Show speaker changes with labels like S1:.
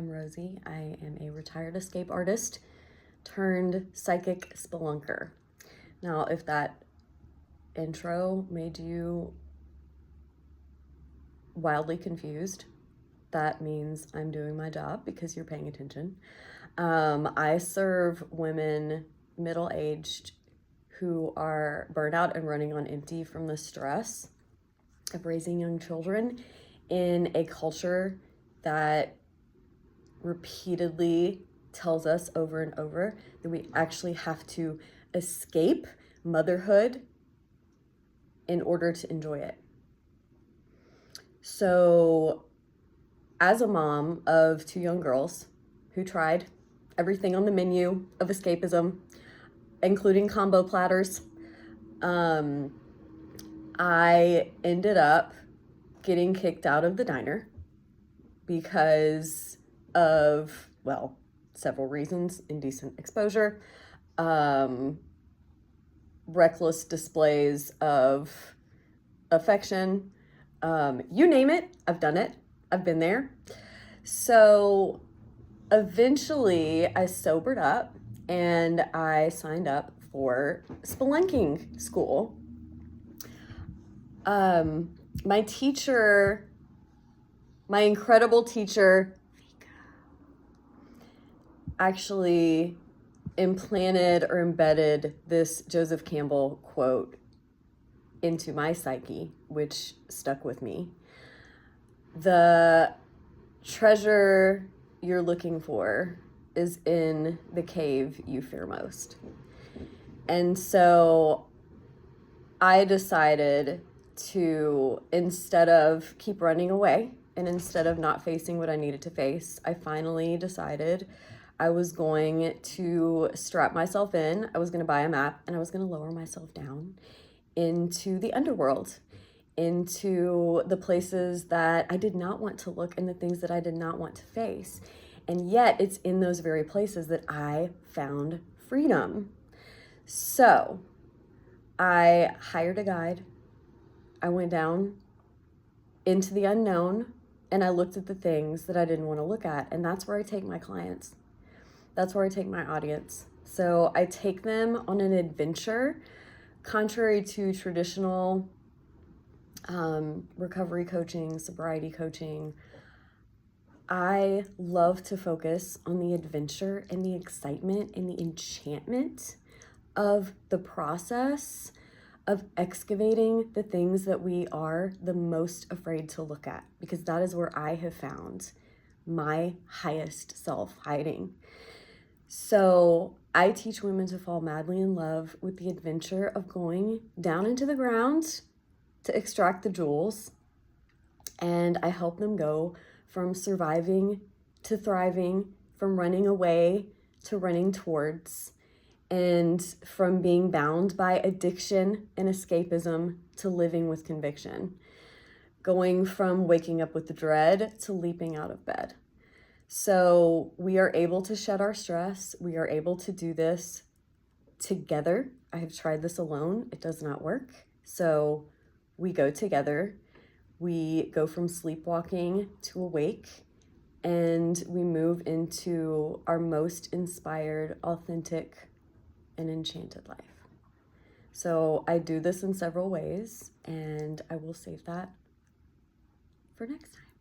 S1: I'm Rosie. I am a retired escape artist turned psychic spelunker. Now, if that intro made you wildly confused, that means I'm doing my job because you're paying attention. I serve women middle-aged who are burned out and running on empty from the stress of raising young children in a culture that repeatedly tells us over and over that we actually have to escape motherhood in order to enjoy it. So, as a mom of two young girls who tried everything on the menu of escapism, including combo platters, I ended up getting kicked out of the diner because of, well, several reasons: indecent exposure, reckless displays of affection, you name it, I've done it, I've been there. So eventually I sobered up and I signed up for spelunking school. My teacher, my incredible teacher, actually implanted or embedded this Joseph Campbell quote into my psyche, which stuck with me. The treasure you're looking for is in the cave you fear most. And so I decided to, instead of keep running away and instead of not facing what I needed to face, I finally decided I was going to strap myself in. I was going to buy a map and I was going to lower myself down into the underworld, into the places that I did not want to look and the things that I did not want to face. And yet it's in those very places that I found freedom. So I hired a guide. I went down into the unknown and I looked at the things that I didn't want to look at. And that's where I take my clients. That's where I take my audience. So I take them on an adventure, contrary to traditional recovery coaching, sobriety coaching. I love to focus on the adventure and the excitement and the enchantment of the process of excavating the things that we are the most afraid to look at, because that is where I have found my highest self hiding. So I teach women to fall madly in love with the adventure of going down into the ground to extract the jewels, and I help them go from surviving to thriving, from running away to running towards, and from being bound by addiction and escapism to living with conviction, going from waking up with the dread to leaping out of bed. So we are able to shed our stress. We are able to do this together. I have tried this alone. It does not work. So we go together. We go from sleepwalking to awake, and we move into our most inspired, authentic, and enchanted life. So I do this in several ways, and I will save that for next time.